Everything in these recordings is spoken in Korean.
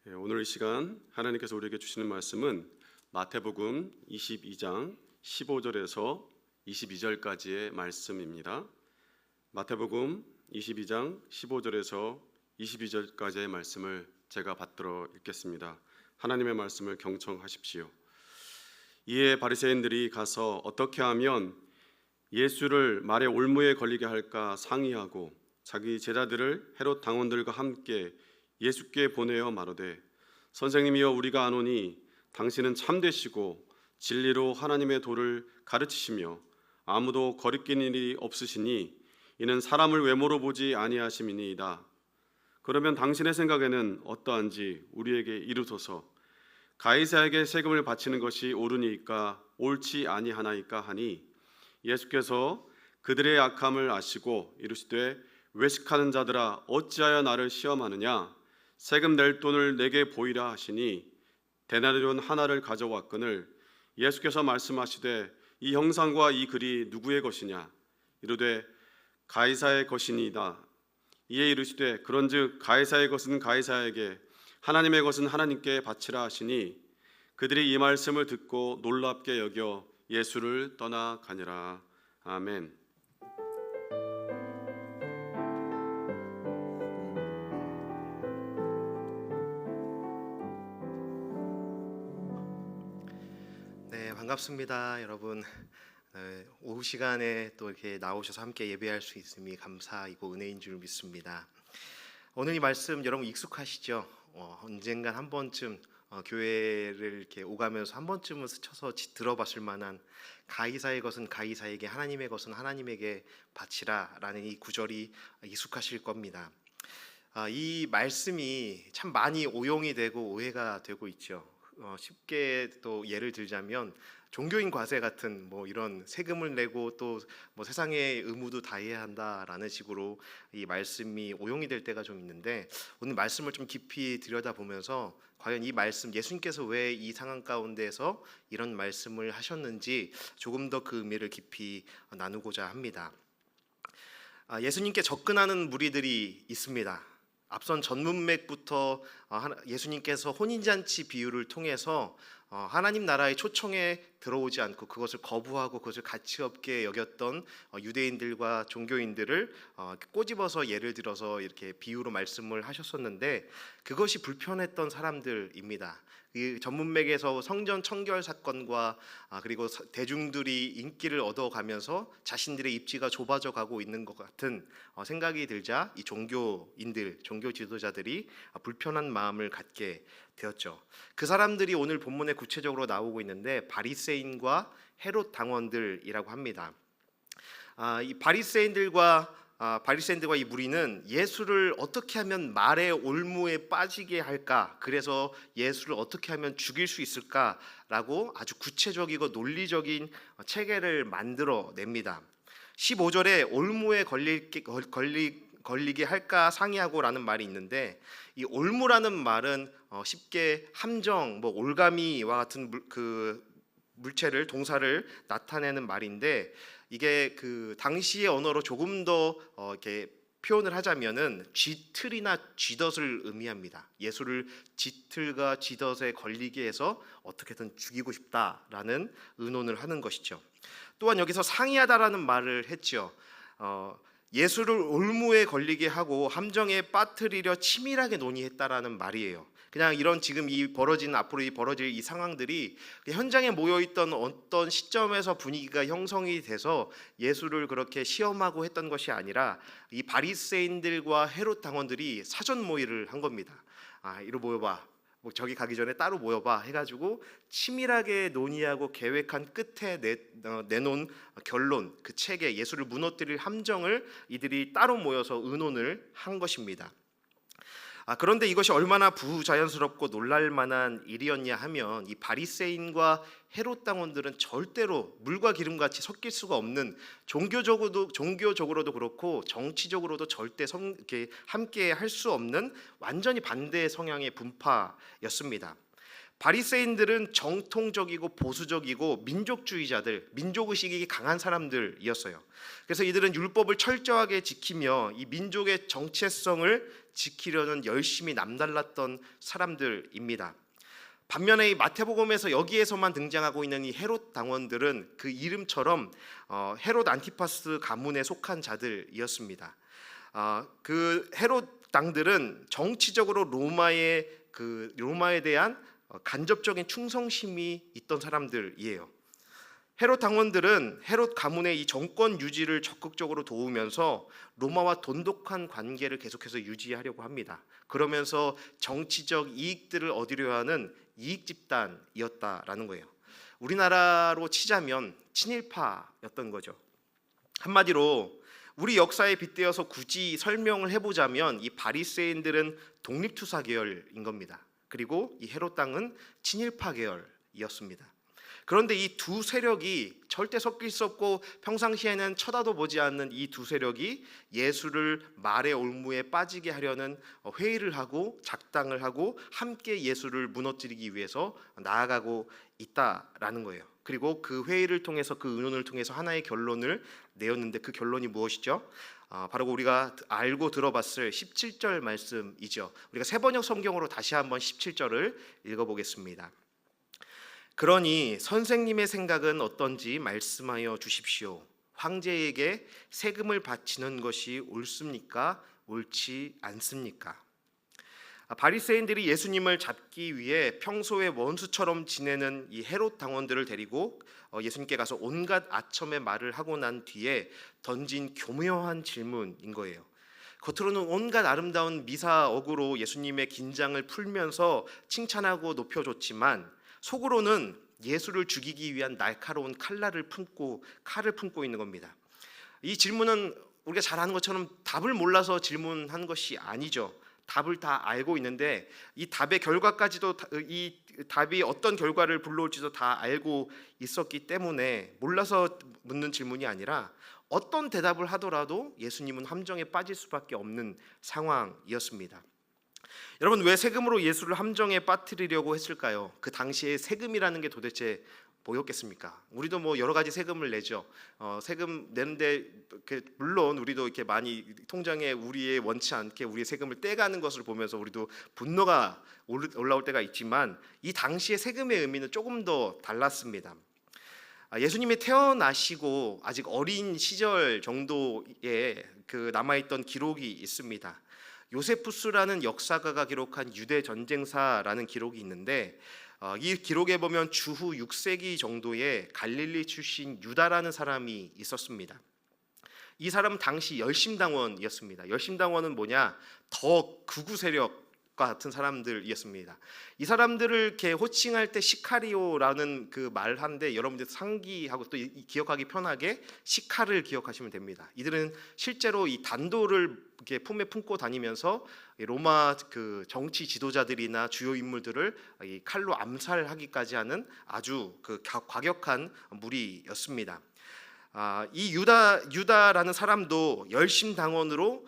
오늘 이 시간 하나님께서 우리에게 주시는 말씀은 마태복음 22장 15절에서 22절까지의 말씀입니다. 마태복음 22장 15절에서 22절까지의 말씀을 제가 받들어 읽겠습니다. 하나님의 말씀을 경청하십시오. 이에 바리새인들이 가서 어떻게 하면 예수를 말의 올무에 걸리게 할까 상의하고 자기 제자들을 헤롯 당원들과 함께 예수께 보내어 마르되, 선생님이여, 우리가 아노니 당신은 참되시고 진리로 하나님의 도를 가르치시며 아무도 거리끼는 일이 없으시니 이는 사람을 외모로 보지 아니하심이니이다. 그러면 당신의 생각에는 어떠한지 우리에게 이르소서. 가이사에게 세금을 바치는 것이 옳으니까 옳지 아니하나이까 하니, 예수께서 그들의 악함을 아시고 이르시되, 외식하는 자들아, 어찌하여 나를 시험하느냐? 세금 낼 돈을 내게 보이라 하시니 데나리온 하나를 가져왔거늘, 예수께서 말씀하시되, 이 형상과 이 글이 누구의 것이냐? 이르되 가이사의 것이니이다. 이에 이르시되, 그런즉 가이사의 것은 가이사에게, 하나님의 것은 하나님께 바치라 하시니, 그들이 이 말씀을 듣고 놀랍게 여겨 예수를 떠나가니라. 아멘. 네, 반갑습니다, 여러분. 오후 시간에 또 이렇게 나오셔서 함께 예배할 수 있음이 감사이고 은혜인 줄 믿습니다. 오늘 이 말씀 여러분 익숙하시죠? 언젠간 한 번쯤 교회를 이렇게 오가면서 한 번쯤은 스쳐서 들어봤을 만한, 가이사의 것은 가이사에게, 하나님의 것은 하나님에게 바치라라는 이 구절이 익숙하실 겁니다. 이 말씀이 참 많이 오용이 되고 오해가 되고 있죠. 쉽게 또 예를 들자면 종교인 과세 같은 이런 세금을 내고 또 세상의 의무도 다해야 한다라는 식으로 이 말씀이 오용이 될 때가 좀 있는데, 오늘 말씀을 좀 깊이 들여다보면서 과연 이 말씀, 예수님께서 왜 이 상황 가운데서 이런 말씀을 하셨는지 조금 더 그 의미를 깊이 나누고자 합니다. 예수님께 접근하는 무리들이 있습니다. 앞선 전문맥부터 예수님께서 혼인잔치 비유를 통해서 하나님 나라의 초청에 들어오지 않고 그것을 거부하고 그것을 가치없게 여겼던 유대인들과 종교인들을 꼬집어서 예를 들어서 이렇게 비유로 말씀을 하셨었는데, 그것이 불편했던 사람들입니다. 이 전문맥에서 성전 청결 사건과 그리고 대중들이 인기를 얻어가면서 자신들의 입지가 좁아져 가고 있는 것 같은 생각이 들자 이 종교인들, 종교 지도자들이 불편한 마음을 갖게 되었죠. 그 사람들이 오늘 본문에 구체적으로 나오고 있는데 바리새인과 헤롯 당원들이라고 합니다. 이 바리새인들과 이 무리는 예수를 어떻게 하면 말의 올무에 빠지게 할까, 그래서 예수를 어떻게 하면 죽일 수 있을까라고 아주 구체적이고 논리적인 체계를 만들어 냅니다. 15절에 올무에 걸리게 할까 상의하고라는 말이 있는데, 이 올무라는 말은 쉽게 함정, 올가미와 같은 그 물체를, 동사를 나타내는 말인데, 이게 그 당시의 언어로 조금 더 이렇게 표현을 하자면은 쥐틀이나 쥐덫을 의미합니다. 예수를 쥐틀과 쥐덫에 걸리게 해서 어떻게든 죽이고 싶다라는 의논을 하는 것이죠. 또한 여기서 상의하다라는 말을 했죠. 예수를 올무에 걸리게 하고 함정에 빠뜨리려 치밀하게 논의했다라는 말이에요. 그냥 이런 지금 앞으로 벌어질 이 상황들이 현장에 모여있던 어떤 시점에서 분위기가 형성이 돼서 예수를 그렇게 시험하고 했던 것이 아니라, 이 바리새인들과 헤롯 당원들이 사전 모의를 한 겁니다. 이리 모여봐, 저기 가기 전에 따로 모여봐 해가지고 치밀하게 논의하고 계획한 끝에 내놓은 결론, 그 체계, 예수를 무너뜨릴 함정을 이들이 따로 모여서 의논을 한 것입니다. 그런데 이것이 얼마나 부자연스럽고 놀랄만한 일이었냐 하면, 이 바리새인과 헤롯 당원들은 절대로 물과 기름같이 섞일 수가 없는, 종교적으로도 그렇고 정치적으로도 절대 이렇게 함께 할 수 없는 완전히 반대 성향의 분파였습니다. 바리새인들은 정통적이고 보수적이고 민족주의자들, 민족의식이 강한 사람들이었어요. 그래서 이들은 율법을 철저하게 지키며 이 민족의 정체성을 지키려는 열심히 남달랐던 사람들입니다. 반면에 이 마태복음에서 여기에서만 등장하고 있는 이 헤롯 당원들은 그 이름처럼 헤롯 안티파스 가문에 속한 자들이었습니다. 그 헤롯 당들은 정치적으로 로마에 대한 간접적인 충성심이 있던 사람들이에요. 헤롯 당원들은 헤롯 가문의 이 정권 유지를 적극적으로 도우면서 로마와 돈독한 관계를 계속해서 유지하려고 합니다. 그러면서 정치적 이익들을 얻으려 하는 이익 집단이었다라는 거예요. 우리나라로 치자면 친일파였던 거죠. 한마디로 우리 역사에 빗대어서 굳이 설명을 해보자면 이 바리새인들은 독립투사 계열인 겁니다. 그리고 이 헤롯 당은 친일파 계열이었습니다. 그런데 이 두 세력이 절대 섞일 수 없고 평상시에는 쳐다도 보지 않는 이 두 세력이 예수를 말의 올무에 빠지게 하려는 회의를 하고 작당을 하고 함께 예수를 무너뜨리기 위해서 나아가고 있다라는 거예요. 그리고 그 회의를 통해서 그 의논을 통해서 하나의 결론을 내었는데 그 결론이 무엇이죠? 바로 우리가 알고 들어봤을 17절 말씀이죠. 우리가 세번역 성경으로 다시 한번 17절을 읽어보겠습니다. 그러니 선생님의 생각은 어떤지 말씀하여 주십시오. 황제에게 세금을 바치는 것이 옳습니까? 옳지 않습니까? 바리새인들이 예수님을 잡기 위해 평소에 원수처럼 지내는 이 헤롯 당원들을 데리고 예수님께 가서 온갖 아첨의 말을 하고 난 뒤에 던진 교묘한 질문인 거예요. 겉으로는 온갖 아름다운 미사억으로 예수님의 긴장을 풀면서 칭찬하고 높여줬지만 속으로는 예수를 죽이기 위한 날카로운 칼을 품고 있는 겁니다. 이 질문은 우리가 잘 아는 것처럼 답을 몰라서 질문한 것이 아니죠. 답을 다 알고 있는데 이 답의 결과까지도 이 답이 어떤 결과를 불러올지도 다 알고 있었기 때문에 몰라서 묻는 질문이 아니라 어떤 대답을 하더라도 예수님은 함정에 빠질 수밖에 없는 상황이었습니다. 여러분, 왜 세금으로 예수를 함정에 빠뜨리려고 했을까요? 그 당시에 세금이라는 게 도대체 뭐였겠습니까? 우리도 뭐 여러 가지 세금을 내죠. 세금 내는데 물론 우리도 이렇게 많이 통장에 우리의 원치 않게 우리의 세금을 떼가는 것을 보면서 우리도 분노가 올라올 때가 있지만 이 당시의 세금의 의미는 조금 더 달랐습니다. 예수님이 태어나시고 아직 어린 시절 정도에 그 남아있던 기록이 있습니다. 요세푸스라는 역사가가 기록한 유대 전쟁사라는 기록이 있는데 이 기록에 보면 주후 6세기 정도에 갈릴리 출신 유다라는 사람이 있었습니다. 이 사람은 당시 열심당원이었습니다. 열심당원은 뭐냐? 더 극우 세력과 같은 사람들이었습니다. 이 사람들을 이렇게 호칭할 때 시카리오라는 그 말한데 여러분들 상기하고 또 기억하기 편하게 시카를 기억하시면 됩니다. 이들은 실제로 이 단도를 이렇게 품에 품고 다니면서 로마 그 정치 지도자들이나 주요 인물들을 이 칼로 암살하기까지 하는 아주 그 과격한 무리였습니다. 이 유다라는 사람도 열심당원으로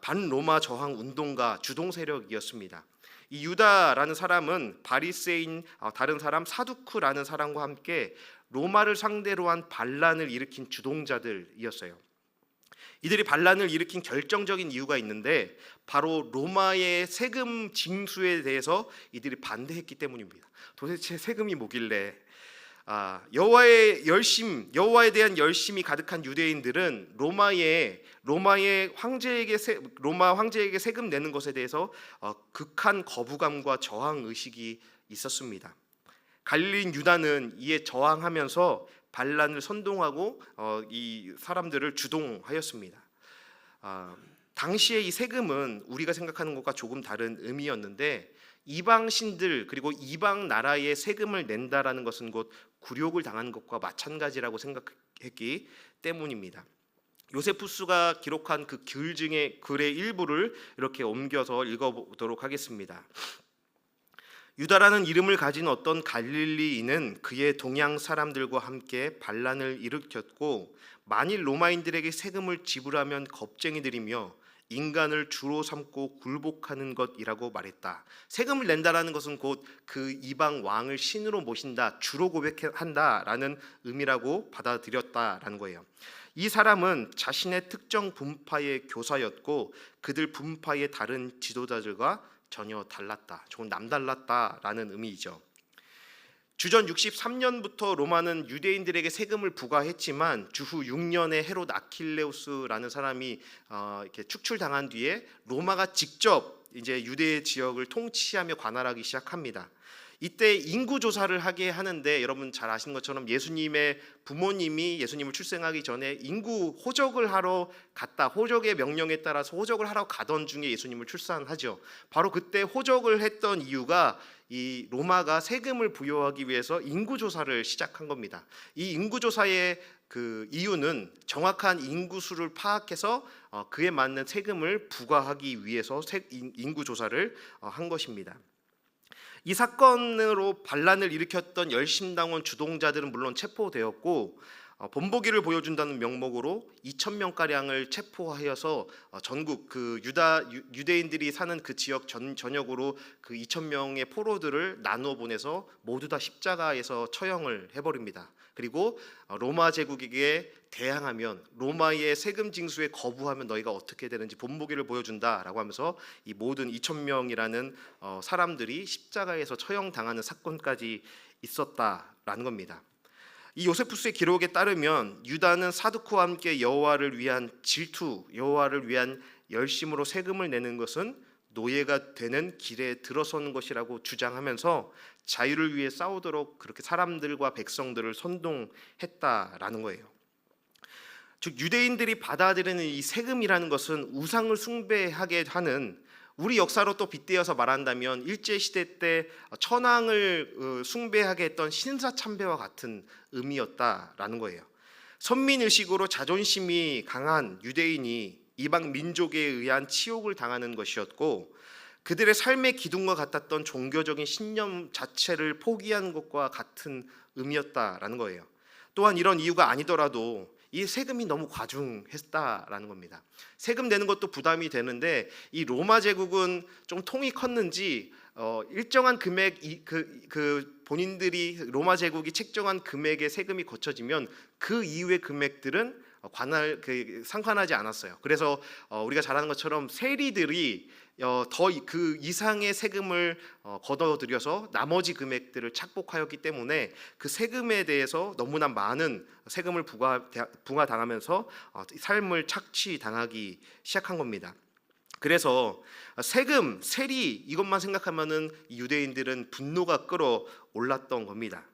반로마 저항 운동가 주동 세력이었습니다. 이 유다라는 사람은 바리새인 다른 사람 사두쿠라는 사람과 함께 로마를 상대로 한 반란을 일으킨 주동자들이었어요. 이들이 반란을 일으킨 결정적인 이유가 있는데 바로 로마의 세금 징수에 대해서 이들이 반대했기 때문입니다. 도대체 세금이 뭐길래 여호와에 대한 열심이 가득한 유대인들은 로마 황제에게 세금 내는 것에 대해서 극한 거부감과 저항 의식이 있었습니다. 갈릴리 유다는 이에 저항하면서 반란을 선동하고 이 사람들을 주동하였습니다. 당시에 이 세금은 우리가 생각하는 것과 조금 다른 의미였는데 이방 신들 그리고 이방 나라에 세금을 낸다라는 것은 곧 굴욕을 당하는 것과 마찬가지라고 생각했기 때문입니다. 요세푸스가 기록한 그 글의 일부를 이렇게 옮겨서 읽어보도록 하겠습니다. 유다라는 이름을 가진 어떤 갈릴리인은 그의 동양 사람들과 함께 반란을 일으켰고 만일 로마인들에게 세금을 지불하면 겁쟁이들이며 인간을 주로 삼고 굴복하는 것이라고 말했다. 세금을 낸다라는 것은 곧 그 이방 왕을 신으로 모신다, 주로 고백한다라는 의미라고 받아들였다라는 거예요. 이 사람은 자신의 특정 분파의 교사였고 그들 분파의 다른 지도자들과 전혀 달랐다. 조금 남달랐다라는 의미이죠. 주전 63년부터 로마는 유대인들에게 세금을 부과했지만 주후 6년에 헤롯 아킬레우스라는 사람이 이렇게 축출당한 뒤에 로마가 직접 이제 유대 지역을 통치하며 관할하기 시작합니다. 이때 인구 조사를 하게 하는데 여러분 잘 아시는 것처럼 예수님의 부모님이 예수님을 출생하기 전에 인구 호적을 하러 갔다. 호적의 명령에 따라서 호적을 하러 가던 중에 예수님을 출산하죠. 바로 그때 호적을 했던 이유가 이 로마가 세금을 부여하기 위해서 인구 조사를 시작한 겁니다. 이 인구 조사의 그 이유는 정확한 인구 수를 파악해서 그에 맞는 세금을 부과하기 위해서 인구 조사를 한 것입니다. 이 사건으로 반란을 일으켰던 열심당원 주동자들은 물론 체포되었고 본보기를 보여준다는 명목으로 2,000명가량을 체포하여서 전국 그 유대인들이 사는 그 지역 전역으로 그 2,000명의 포로들을 나누어 보내서 모두 다 십자가에서 처형을 해버립니다. 그리고 로마 제국에게 대항하면 로마의 세금 징수에 거부하면 너희가 어떻게 되는지 본보기를 보여준다라고 하면서 이 모든 2,000명이라는 사람들이 십자가에서 처형당하는 사건까지 있었다라는 겁니다. 이 요세푸스의 기록에 따르면 유다는 사두쿠와 함께 여호와를 위한 질투, 여호와를 위한 열심으로 세금을 내는 것은 노예가 되는 길에 들어서는 것이라고 주장하면서 자유를 위해 싸우도록 그렇게 사람들과 백성들을 선동했다라는 거예요. 즉 유대인들이 받아들이는 이 세금이라는 것은 우상을 숭배하게 하는, 우리 역사로 또 빗대어서 말한다면 일제시대 때 천황을 숭배하게 했던 신사참배와 같은 의미였다라는 거예요. 선민의식으로 자존심이 강한 유대인이 이방 민족에 의한 치욕을 당하는 것이었고 그들의 삶의 기둥과 같았던 종교적인 신념 자체를 포기한 것과 같은 의미였다라는 거예요. 또한 이런 이유가 아니더라도 이 세금이 너무 과중했다라는 겁니다. 세금 내는 것도 부담이 되는데 이 로마 제국은 좀 통이 컸는지 일정한 금액 그 본인들이 로마 제국이 책정한 금액의 세금이 거쳐지면 그 이후의 금액들은 상관하지 않았어요. 그래서 우리가 잘 아는 것처럼 세리들이 더 그 이상의 세금을 걷어들여서 나머지 금액들을 착복하였기 때문에 그 세금에 대해서 너무나 많은 세금을 부과당하면서 삶을 착취당하기 시작한 겁니다. 그래서 세금, 세리 이것만 생각하면은 유대인들은 분노가 끌어올랐던 겁니다.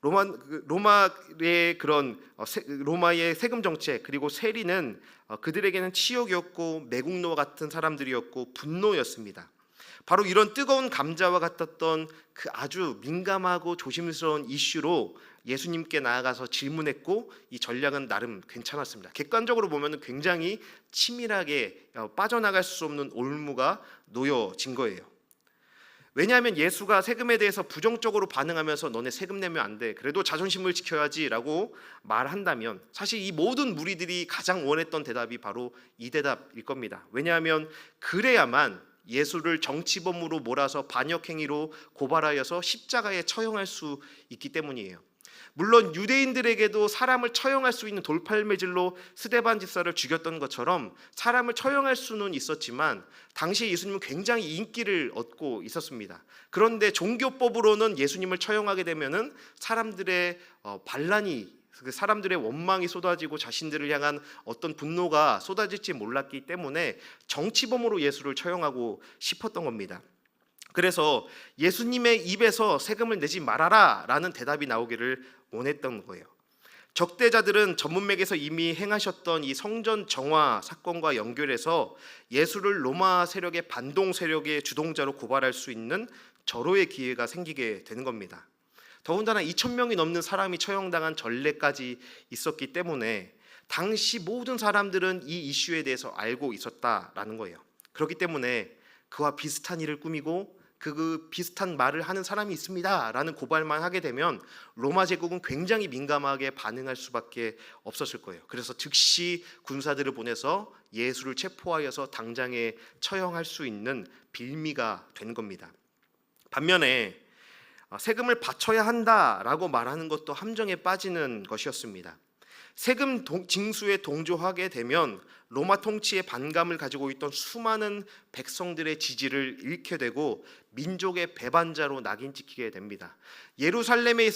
로마의 그런 로마의 세금 정책 그리고 세리는 그들에게는 치욕이었고 매국노와 같은 사람들이었고 분노였습니다. 바로 이런 뜨거운 감자와 같았던 그 아주 민감하고 조심스러운 이슈로 예수님께 나아가서 질문했고 이 전략은 나름 괜찮았습니다. 객관적으로 보면 굉장히 치밀하게 빠져나갈 수 없는 올무가 놓여진 거예요. 왜냐하면 예수가 세금에 대해서 부정적으로 반응하면서 너네 세금 내면 안 돼, 그래도 자존심을 지켜야지 라고 말한다면 사실 이 모든 무리들이 가장 원했던 대답이 바로 이 대답일 겁니다. 왜냐하면 그래야만 예수를 정치범으로 몰아서 반역행위로 고발하여서 십자가에 처형할 수 있기 때문이에요. 물론 유대인들에게도 사람을 처형할 수 있는 돌팔매질로 스데반 집사를 죽였던 것처럼 사람을 처형할 수는 있었지만 당시 예수님은 굉장히 인기를 얻고 있었습니다. 그런데 종교법으로는 예수님을 처형하게 되면은 사람들의 반란이, 사람들의 원망이 쏟아지고 자신들을 향한 어떤 분노가 쏟아질지 몰랐기 때문에 정치범으로 예수를 처형하고 싶었던 겁니다. 그래서 예수님의 입에서 세금을 내지 말아라 라는 대답이 나오기를 원했던 거예요. 적대자들은 전문맥에서 이미 행하셨던 이 성전 정화 사건과 연결해서 예수를 로마 세력의 반동 세력의 주동자로 고발할 수 있는 절호의 기회가 생기게 되는 겁니다. 더군다나 2,000명이 넘는 사람이 처형당한 전례까지 있었기 때문에 당시 모든 사람들은 이 이슈에 대해서 알고 있었다라는 거예요. 그렇기 때문에 그와 비슷한 일을 꾸미고 그 비슷한 말을 하는 사람이 있습니다 라는 고발만 하게 되면 로마 제국은 굉장히 민감하게 반응할 수밖에 없었을 거예요. 그래서 즉시 군사들을 보내서 예수를 체포하여서 당장에 처형할 수 있는 빌미가 된 겁니다. 반면에 세금을 바쳐야 한다라고 말하는 것도 함정에 빠지는 것이었습니다. 세금 징수에 동조하게 되면 로마 통치에 반감을 가지고 있던 수많은 백성들의 지지를 잃게 되고 민족의 배반자로 낙인 찍히게 됩니다. 예루살렘에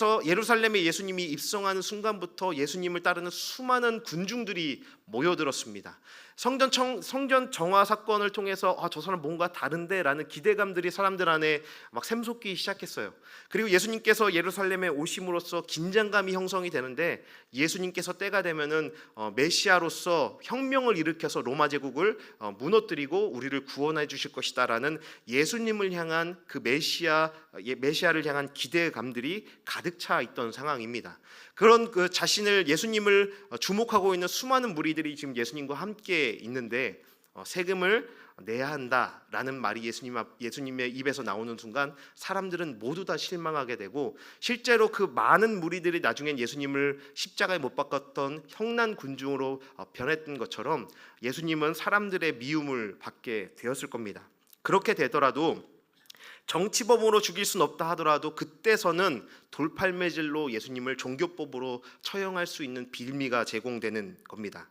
예수님이 입성하는 순간부터 예수님을 따르는 수많은 군중들이 모여들었습니다. 성전 정화 사건을 통해서 저 사람 뭔가 다른데라는 기대감들이 사람들 안에 막 샘솟기 시작했어요. 그리고 예수님께서 예루살렘에 오심으로써 긴장감이 형성이 되는데, 예수님께서 때가 되면은 메시아로서 혁명을 일으켜서 로마 제국을 무너뜨리고 우리를 구원해 주실 것이다라는 예수님을 향한 그 메시아를 향한 기대감들이 가득 차 있던 상황입니다. 그런 그 예수님을 주목하고 있는 수많은 무리들이 지금 예수님과 함께 있는데, 세금을 내야 한다라는 말이 예수님의 입에서 나오는 순간 사람들은 모두 다 실망하게 되고, 실제로 그 많은 무리들이 나중엔 예수님을 십자가에 못 박았던 형난 군중으로 변했던 것처럼 예수님은 사람들의 미움을 받게 되었을 겁니다. 그렇게 되더라도, 정치범으로 죽일 수는 없다 하더라도 그때서는 돌팔매질로 예수님을 종교법으로 처형할 수 있는 빌미가 제공되는 겁니다.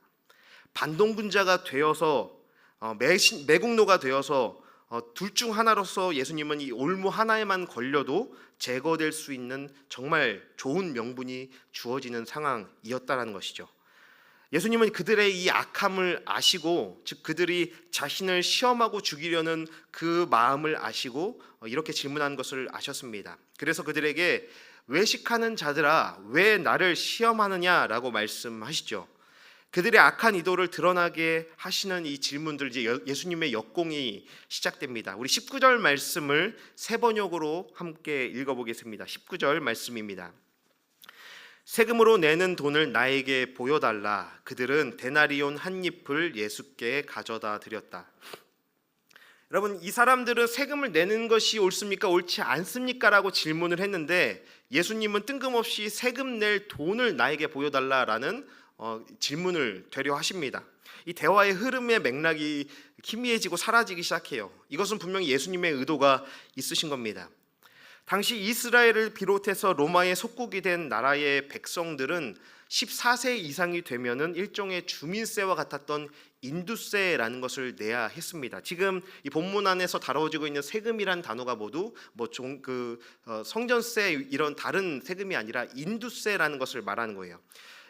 반동군자가 되어서 매국노가 되어서 둘 중 하나로서 예수님은 이 올무 하나에만 걸려도 제거될 수 있는 정말 좋은 명분이 주어지는 상황이었다라는 것이죠. 예수님은 그들의 이 악함을 아시고, 즉 그들이 자신을 시험하고 죽이려는 그 마음을 아시고 이렇게 질문한 것을 아셨습니다. 그래서 그들에게 외식하는 자들아 왜 나를 시험하느냐라고 말씀하시죠. 그들의 악한 의도를 드러나게 하시는 이 질문들, 이제 예수님의 역공이 시작됩니다. 우리 19절 말씀을 세 번역으로 함께 읽어보겠습니다. 19절 말씀입니다. 세금으로 내는 돈을 나에게 보여달라. 그들은 데나리온 한 잎을 예수께 가져다 드렸다. 여러분, 이 사람들은 세금을 내는 것이 옳습니까? 옳지 않습니까? 라고 질문을 했는데, 예수님은 뜬금없이 세금 낼 돈을 나에게 보여달라라는 질문을 되려하십니다. 이 대화의 흐름의 맥락이 희미해지고 사라지기 시작해요. 이것은 분명히 예수님의 의도가 있으신 겁니다. 당시 이스라엘을 비롯해서 로마의 속국이 된 나라의 백성들은 14세 이상이 되면은 일종의 주민세와 같았던 인두세라는 것을 내야 했습니다. 지금 이 본문 안에서 다뤄지고 있는 세금이란 단어가 모두 성전세 이런 다른 세금이 아니라 인두세라는 것을 말하는 거예요.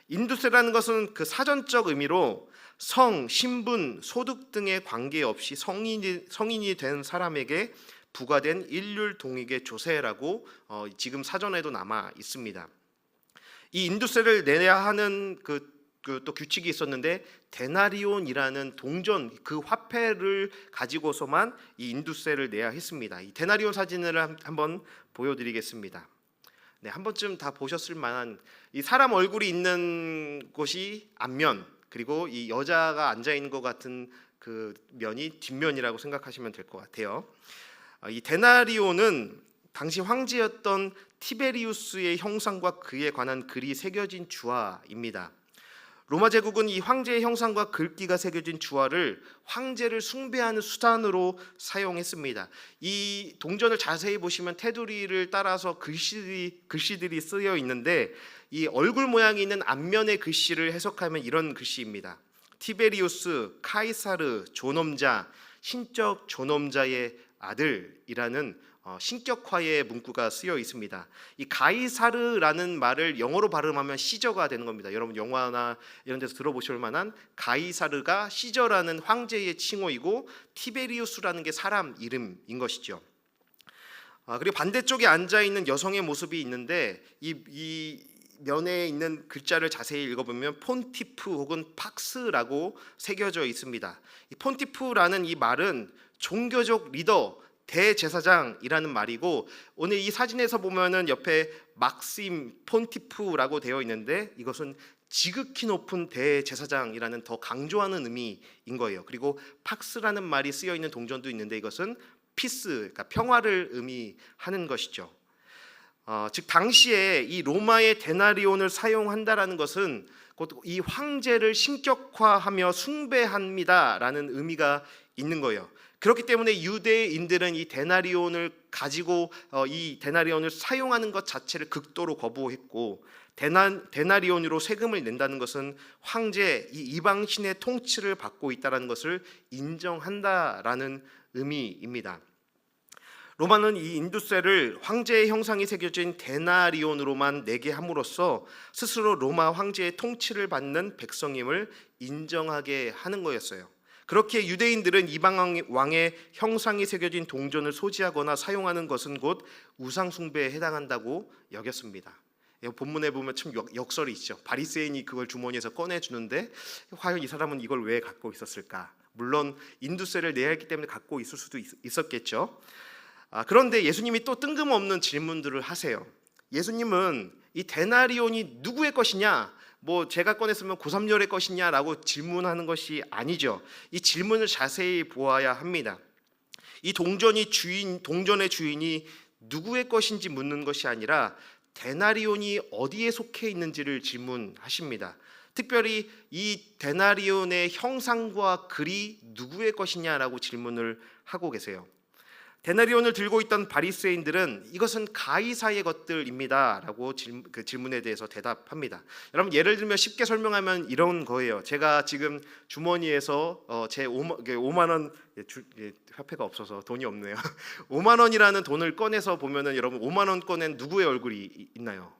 인두세라는 것은 그 사전적 의미로 성, 신분, 소득 등에 관계없이 성인이 된 사람에게 부과된 일률 동익의 조세라고 지금 사전에도 남아 있습니다. 이 인두세를 내야 하는 또 규칙이 있었는데, 데나리온이라는 동전 그 화폐를 가지고서만 이 인두세를 내야 했습니다. 이 데나리온 사진을 한번 보여드리겠습니다. 네, 한 번쯤 다 보셨을 만한, 이 사람 얼굴이 있는 곳이 앞면, 그리고 이 여자가 앉아 있는 것 같은 그 면이 뒷면이라고 생각하시면 될 것 같아요. 이 데나리온은 당시 황제였던 티베리우스의 형상과 그에 관한 글이 새겨진 주화입니다. 로마 제국은 이 황제의 형상과 글귀가 새겨진 주화를 황제를 숭배하는 수단으로 사용했습니다. 이 동전을 자세히 보시면 테두리를 따라서 글씨들이 쓰여 있는데, 이 얼굴 모양이 있는 앞면의 글씨를 해석하면 이런 글씨입니다. 티베리우스, 카이사르, 존엄자, 신적 존엄자의 아들이라는 신격화의 문구가 쓰여 있습니다. 이 가이사르라는 말을 영어로 발음하면 시저가 되는 겁니다. 여러분 영화나 이런 데서 들어보실 만한, 가이사르가 시저라는 황제의 칭호이고 티베리우스라는 게 사람 이름인 것이죠. 그리고 반대쪽에 앉아 있는 여성의 모습이 있는데, 이 면에 있는 글자를 자세히 읽어보면 폰티프 혹은 팍스라고 새겨져 있습니다. 이 폰티프라는 이 말은 종교적 리더, 대제사장이라는 말이고, 오늘 이 사진에서 보면은 옆에 막심 폰티프라고 되어 있는데, 이것은 지극히 높은 대제사장이라는 더 강조하는 의미인 거예요. 그리고 팍스라는 말이 쓰여 있는 동전도 있는데, 이것은 피스, 그러니까 평화를 의미하는 것이죠. 즉 당시에 이 로마의 데나리온을 사용한다라는 것은 곧 이 황제를 신격화하며 숭배합니다라는 의미가 있는 거예요. 그렇기 때문에 유대인들은 이 데나리온을 가지고 이 데나리온을 사용하는 것 자체를 극도로 거부했고, 데나리온으로 세금을 낸다는 것은 황제, 이 이방신의 통치를 받고 있다는 것을 인정한다라는 의미입니다. 로마는 이 인두세를 황제의 형상이 새겨진 데나리온으로만 내게 함으로써 스스로 로마 황제의 통치를 받는 백성임을 인정하게 하는 거였어요. 그렇게 유대인들은 이방 왕의 형상이 새겨진 동전을 소지하거나 사용하는 것은 곧 우상 숭배에 해당한다고 여겼습니다. 본문에 보면 참 역설이 있죠. 바리새인이 그걸 주머니에서 꺼내 주는데 과연 이 사람은 이걸 왜 갖고 있었을까? 물론 인두세를 내야 했기 때문에 갖고 있을 수도 있었겠죠. 그런데 예수님이 또 뜬금없는 질문들을 하세요. 예수님은 이 데나리온이 누구의 것이냐, 제가 꺼냈으면 고삼열의 것이냐라고 질문하는 것이 아니죠. 이 질문을 자세히 보아야 합니다. 이 동전의 주인이 누구의 것인지 묻는 것이 아니라 데나리온이 어디에 속해 있는지를 질문하십니다. 특별히 이 데나리온의 형상과 글이 누구의 것이냐라고 질문을 하고 계세요. 데나리온을 들고 있던 바리새인들은 이것은 가이사의 것들입니다라고 그 질문에 대해서 대답합니다. 여러분, 예를 들면 쉽게 설명하면 이런 거예요. 제가 지금 주머니에서 제 5만 원, 화폐가 없어서 돈이 없네요. 5만 원이라는 돈을 꺼내서 보면은 여러분, 5만 원 꺼낸 누구의 얼굴이 있나요?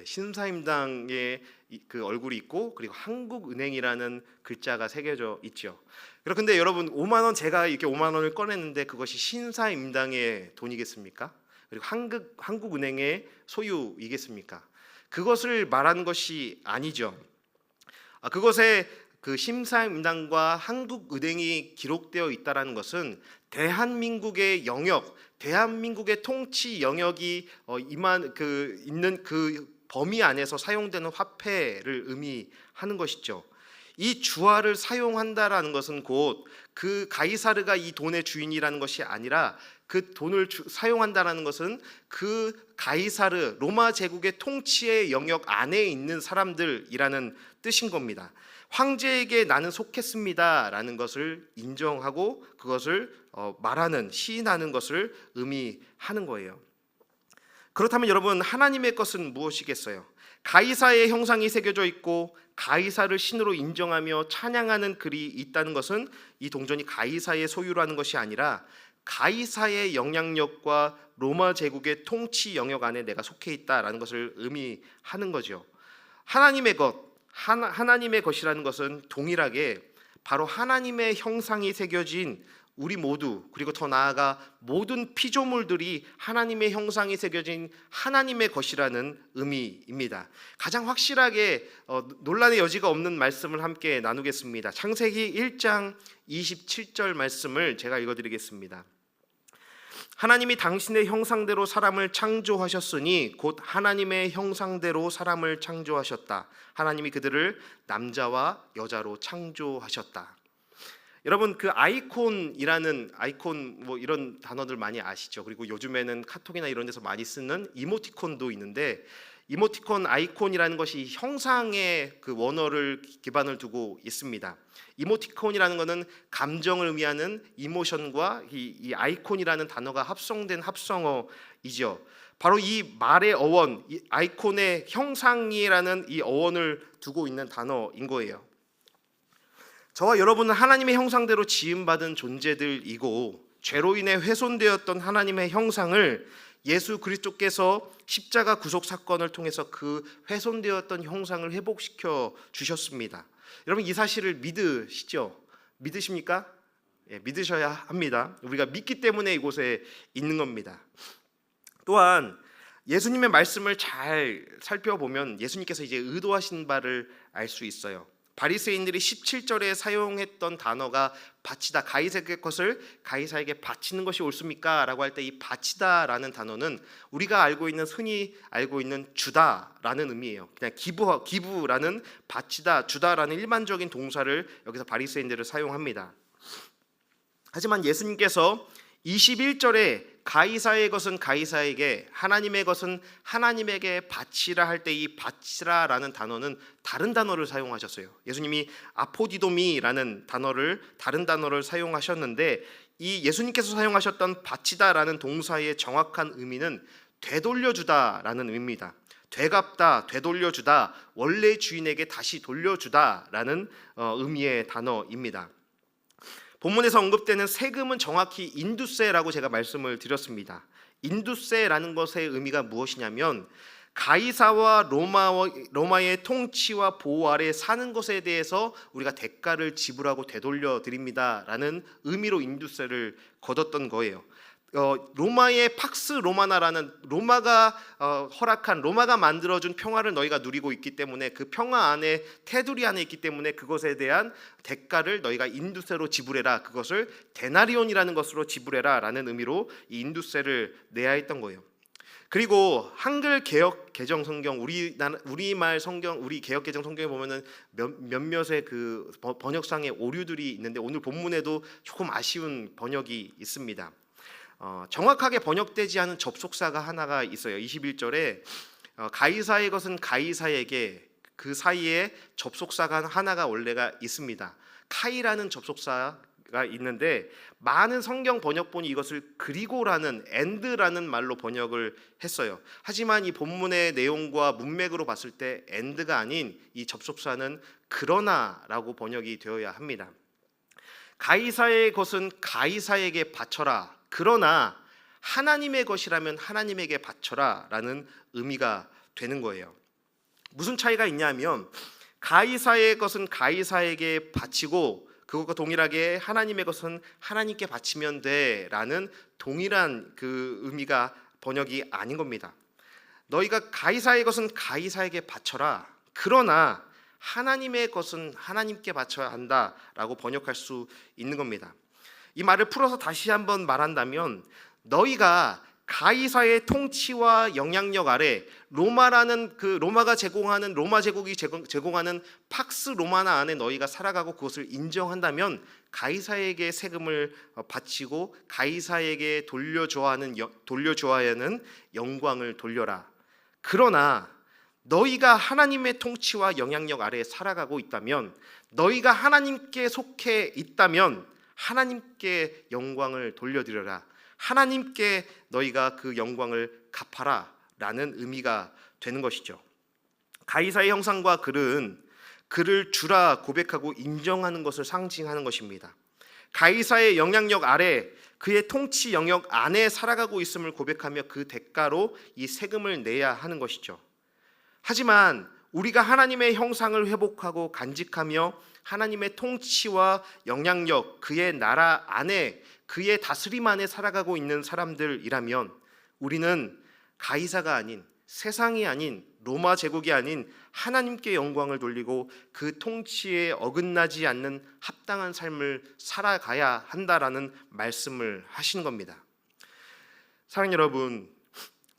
신사임당의 그 얼굴이 있고, 그리고 한국은행이라는 글자가 새겨져 있죠. 그런데 여러분, 5만 원, 제가 이렇게 5만 원을 꺼냈는데 그것이 신사임당의 돈이겠습니까? 그리고 한국은행의 소유이겠습니까? 그것을 말하는 것이 아니죠. 그것에 그 신사임당과 한국은행이 기록되어 있다라는 것은 대한민국의 영역, 대한민국의 통치 영역이 있는 그 범위 안에서 사용되는 화폐를 의미하는 것이죠. 이 주화를 사용한다라는 것은 곧 그 가이사르가 이 돈의 주인이라는 것이 아니라 그 돈을 사용한다라는 것은 그 가이사르, 로마 제국의 통치의 영역 안에 있는 사람들이라는 뜻인 겁니다. 황제에게 나는 속했습니다라는 것을 인정하고 그것을 말하는, 시인하는 것을 의미하는 거예요. 그렇다면 여러분, 하나님의 것은 무엇이겠어요? 가이사의 형상이 새겨져 있고 가이사를 신으로 인정하며 찬양하는 글이 있다는 것은 이 동전이 가이사의 소유라는 것이 아니라 가이사의 영향력과 로마 제국의 통치 영역 안에 내가 속해 있다라는 것을 의미하는 거죠. 하나님의 것, 하나님의 것이라는 것은 동일하게 바로 하나님의 형상이 새겨진 우리 모두, 그리고 더 나아가 모든 피조물들이 하나님의 형상이 새겨진 하나님의 것이라는 의미입니다. 가장 확실하게 논란의 여지가 없는 말씀을 함께 나누겠습니다. 창세기 1장 27절 말씀을 제가 읽어드리겠습니다. 하나님이 당신의 형상대로 사람을 창조하셨으니 곧 하나님의 형상대로 사람을 창조하셨다. 하나님이 그들을 남자와 여자로 창조하셨다. 여러분, 그 아이콘이라는 아이콘 이런 단어들 많이 아시죠? 그리고 요즘에는 카톡이나 이런 데서 많이 쓰는 이모티콘도 있는데, 이모티콘, 아이콘이라는 것이 형상의 그 원어를 기반을 두고 있습니다. 이모티콘이라는 것은 감정을 의미하는 이모션과 이 아이콘이라는 단어가 합성된 합성어이죠. 바로 이 말의 어원, 이 아이콘의 형상이라는 이 어원을 두고 있는 단어인 거예요. 저와 여러분은 하나님의 형상대로 지음받은 존재들이고, 죄로 인해 훼손되었던 하나님의 형상을 예수 그리스도께서 십자가 구속 사건을 통해서 그 훼손되었던 형상을 회복시켜 주셨습니다. 여러분, 이 사실을 믿으시죠? 믿으십니까? 믿으셔야 합니다. 우리가 믿기 때문에 이곳에 있는 겁니다. 또한 예수님의 말씀을 잘 살펴보면 예수님께서 이제 의도하신 바를 알 수 있어요. 바리새인들이 17절에 사용했던 단어가 바치다, 가이사의 것을 가이사에게 바치는 것이 옳습니까? 라고 할 때 이 바치다라는 단어는 우리가 흔히 알고 있는 주다라는 의미예요. 그냥 기부라는 바치다, 주다라는 일반적인 동사를 여기서 바리새인들을 사용합니다. 하지만 예수님께서 21절에 가이사의 것은 가이사에게, 하나님의 것은 하나님에게 바치라 할 때 이 바치라라는 단어는 다른 단어를 사용하셨어요. 예수님이 아포디도미라는 다른 단어를 사용하셨는데, 이 예수님께서 사용하셨던 바치다라는 동사의 정확한 의미는 되돌려주다라는 의미입니다. 되갚다, 되돌려주다, 원래 주인에게 다시 돌려주다라는 의미의 단어입니다. 본문에서 언급되는 세금은 정확히 인두세라고 제가 말씀을 드렸습니다. 인두세라는 것의 의미가 무엇이냐면 가이사와 로마의 통치와 보호 아래 사는 것에 대해서 우리가 대가를 지불하고 되돌려 드립니다라는 의미로 인두세를 거뒀던 거예요. 로마의 팍스 로마나라는 로마가 허락한, 로마가 만들어준 평화를 너희가 누리고 있기 때문에, 그 평화 안에, 테두리 안에 있기 때문에 그것에 대한 대가를 너희가 인두세로 지불해라, 그것을 데나리온이라는 것으로 지불해라 라는 의미로 이 인두세를 내야 했던 거예요. 그리고 한글 개역 개정 성경, 우리말 성경, 우리 개역 개정 성경에 보면은 몇몇의 그 번역상의 오류들이 있는데, 오늘 본문에도 조금 아쉬운 번역이 있습니다. 정확하게 번역되지 않은 접속사가 하나가 있어요. 21절에 가이사의 것은 가이사에게, 그 사이에 접속사가 하나가 원래가 있습니다. 카이라는 접속사가 있는데, 많은 성경 번역본이 이것을 그리고라는, 엔드라는 말로 번역을 했어요. 하지만 이 본문의 내용과 문맥으로 봤을 때 엔드가 아닌 이 접속사는 그러나라고 번역이 되어야 합니다. 가이사의 것은 가이사에게 바쳐라, 그러나 하나님의 것이라면 하나님에게 바쳐라 라는 의미가 되는 거예요. 무슨 차이가 있냐면, 가이사의 것은 가이사에게 바치고 그것과 동일하게 하나님의 것은 하나님께 바치면 돼 라는 동일한 그 의미가 번역이 아닌 겁니다. 너희가 가이사의 것은 가이사에게 바쳐라, 그러나 하나님의 것은 하나님께 바쳐야 한다 라고 번역할 수 있는 겁니다. 이 말을 풀어서 다시 한번 말한다면, 너희가 가이사의 통치와 영향력 아래 로마 제국이 제공하는 pak스 로마나 안에 너희가 살아가고 그것을 인정한다면 가이사에게 세금을 바치고 가이사에게 돌려줘야 하는 영광을 돌려라. 그러나 너희가 하나님의 통치와 영향력 아래 살아가고 있다면, 너희가 하나님께 속해 있다면 하나님께 영광을 돌려드려라, 하나님께 너희가 그 영광을 갚아라 라는 의미가 되는 것이죠. 가이사의 형상과 글은 그를 주라 고백하고 인정하는 것을 상징하는 것입니다. 가이사의 영향력 아래, 그의 통치 영역 안에 살아가고 있음을 고백하며 그 대가로 이 세금을 내야 하는 것이죠. 하지만 우리가 하나님의 형상을 회복하고 간직하며 하나님의 통치와 영향력, 그의 나라 안에, 그의 다스림 안에 살아가고 있는 사람들이라면, 우리는 가이사가 아닌, 세상이 아닌, 로마 제국이 아닌 하나님께 영광을 돌리고 그 통치에 어긋나지 않는 합당한 삶을 살아가야 한다라는 말씀을 하신 겁니다. 사랑하는 여러분,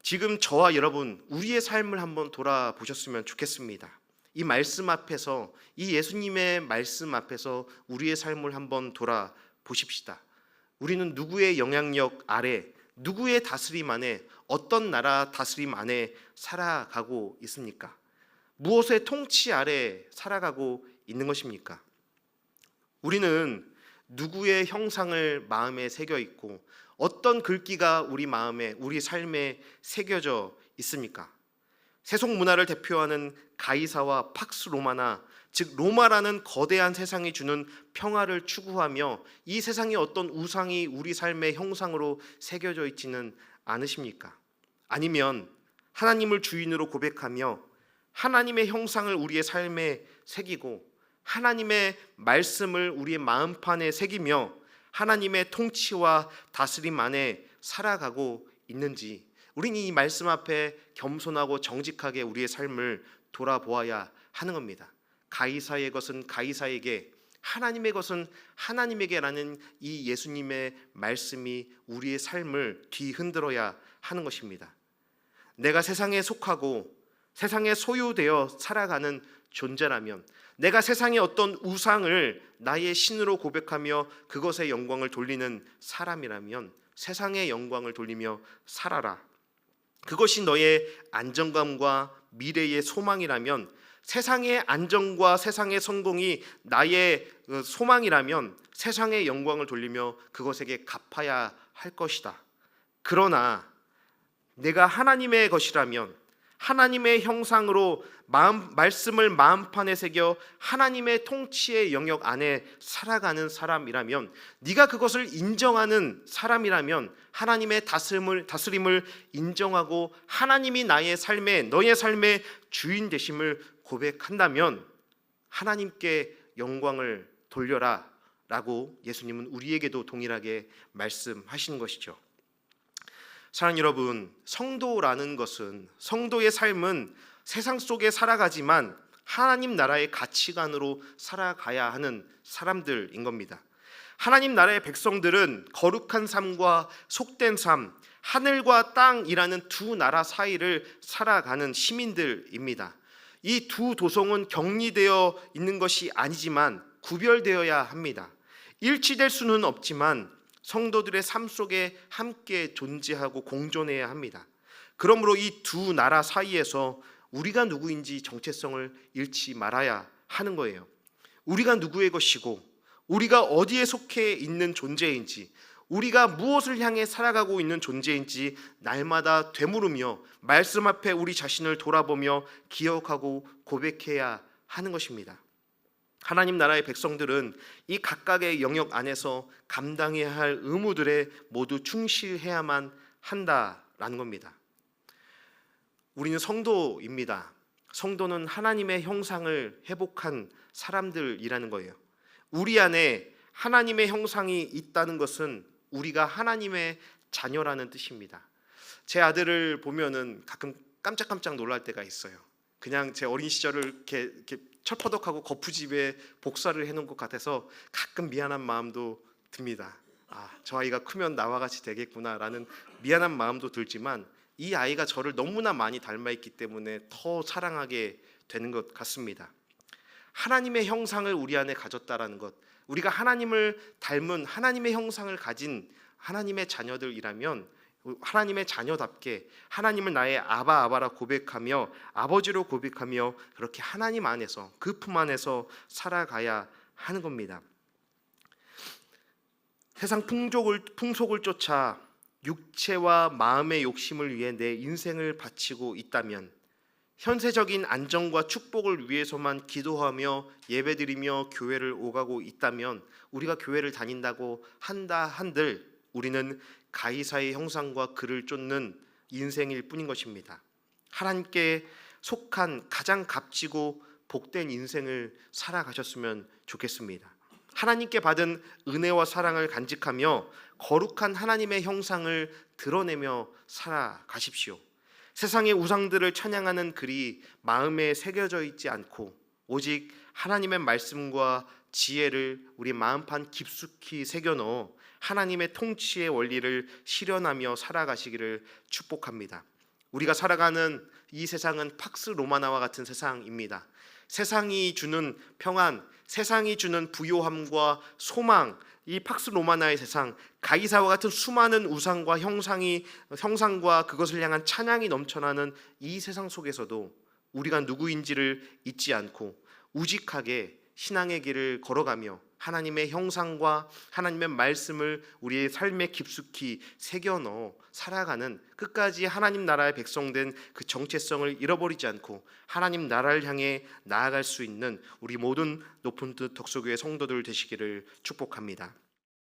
지금 저와 여러분, 우리의 삶을 한번 돌아보셨으면 좋겠습니다. 이 말씀 앞에서, 이 예수님의 말씀 앞에서 우리의 삶을 한번 돌아보십시다. 우리는 누구의 영향력 아래, 누구의 다스림 안에, 어떤 나라 다스림 안에 살아가고 있습니까? 무엇의 통치 아래 살아가고 있는 것입니까? 우리는 누구의 형상을 마음에 새겨 있고 어떤 글귀가 우리 마음에, 우리 삶에 새겨져 있습니까? 세속 문화를 대표하는 가이사와 팍스 로마나, 즉 로마라는 거대한 세상이 주는 평화를 추구하며 이 세상의 어떤 우상이 우리 삶의 형상으로 새겨져 있지는 않으십니까? 아니면 하나님을 주인으로 고백하며 하나님의 형상을 우리의 삶에 새기고 하나님의 말씀을 우리의 마음판에 새기며 하나님의 통치와 다스림 안에 살아가고 있는지, 우리는 이 말씀 앞에 겸손하고 정직하게 우리의 삶을 돌아보아야 하는 겁니다. 가이사의 것은 가이사에게, 하나님의 것은 하나님에게라는 이 예수님의 말씀이 우리의 삶을 뒤흔들어야 하는 것입니다. 내가 세상에 속하고 세상에 소유되어 살아가는 존재라면, 내가 세상의 어떤 우상을 나의 신으로 고백하며 그것의 영광을 돌리는 사람이라면 세상의 영광을 돌리며 살아라. 그것이 너의 안정감과 미래의 소망이라면, 세상의 안정과 세상의 성공이 나의 소망이라면 세상의 영광을 돌리며 그것에게 갚아야 할 것이다. 그러나 내가 하나님의 것이라면, 하나님의 형상으로 말씀을 마음판에 새겨 하나님의 통치의 영역 안에 살아가는 사람이라면, 네가 그것을 인정하는 사람이라면, 하나님의 다스림을 인정하고 하나님이 너의 삶의 주인 되심을 고백한다면 하나님께 영광을 돌려라 라고 예수님은 우리에게도 동일하게 말씀하시는 것이죠. 사랑하는 여러분, 성도라는 것은, 성도의 삶은 세상 속에 살아가지만 하나님 나라의 가치관으로 살아가야 하는 사람들인 겁니다. 하나님 나라의 백성들은 거룩한 삶과 속된 삶, 하늘과 땅이라는 두 나라 사이를 살아가는 시민들입니다. 이 두 도성은 격리되어 있는 것이 아니지만 구별되어야 합니다. 일치될 수는 없지만 성도들의 삶 속에 함께 존재하고 공존해야 합니다. 그러므로 이 두 나라 사이에서 우리가 누구인지 정체성을 잃지 말아야 하는 거예요. 우리가 누구의 것이고, 우리가 어디에 속해 있는 존재인지, 우리가 무엇을 향해 살아가고 있는 존재인지 날마다 되물으며 말씀 앞에 우리 자신을 돌아보며 기억하고 고백해야 하는 것입니다. 하나님 나라의 백성들은 이 각각의 영역 안에서 감당해야 할 의무들에 모두 충실해야만 한다라는 겁니다. 우리는 성도입니다. 성도는 하나님의 형상을 회복한 사람들이라는 거예요. 우리 안에 하나님의 형상이 있다는 것은 우리가 하나님의 자녀라는 뜻입니다. 제 아들을 보면은 가끔 깜짝깜짝 놀랄 때가 있어요. 그냥 제 어린 시절을 이렇게 철퍼덕하고 거푸집에 복사를 해놓은 것 같아서 가끔 미안한 마음도 듭니다. 저 아이가 크면 나와 같이 되겠구나라는 미안한 마음도 들지만, 이 아이가 저를 너무나 많이 닮아있기 때문에 더 사랑하게 되는 것 같습니다. 하나님의 형상을 우리 안에 가졌다라는 것, 우리가 하나님을 닮은 하나님의 형상을 가진 하나님의 자녀들이라면 하나님의 자녀답게 하나님을 나의 아바라 고백하며 아버지로 고백하며 그렇게 하나님 안에서, 그 품 안에서 살아가야 하는 겁니다. 세상 풍속을 쫓아 육체와 마음의 욕심을 위해 내 인생을 바치고 있다면, 현세적인 안정과 축복을 위해서만 기도하며 예배드리며 교회를 오가고 있다면, 우리가 교회를 다닌다고 한들 우리는 가이사의 형상과 그를 쫓는 인생일 뿐인 것입니다. 하나님께 속한 가장 값지고 복된 인생을 살아가셨으면 좋겠습니다. 하나님께 받은 은혜와 사랑을 간직하며 거룩한 하나님의 형상을 드러내며 살아가십시오. 세상의 우상들을 찬양하는 글이 마음에 새겨져 있지 않고 오직 하나님의 말씀과 지혜를 우리 마음판 깊숙이 새겨넣어 하나님의 통치의 원리를 실현하며 살아가시기를 축복합니다. 우리가 살아가는 이 세상은 팍스 로마나와 같은 세상입니다. 세상이 주는 평안, 세상이 주는 부요함과 소망, 이 팍스 로마나의 세상, 가이사와 같은 수많은 우상과 형상과 그것을 향한 찬양이 넘쳐나는 이 세상 속에서도 우리가 누구인지를 잊지 않고 우직하게 신앙의 길을 걸어가며 하나님의 형상과 하나님의 말씀을 우리의 삶에 깊숙이 새겨넣어 살아가는, 끝까지 하나님 나라의 백성된 그 정체성을 잃어버리지 않고 하나님 나라를 향해 나아갈 수 있는 우리 모든 높은 뜻 덕소교회 성도들 되시기를 축복합니다.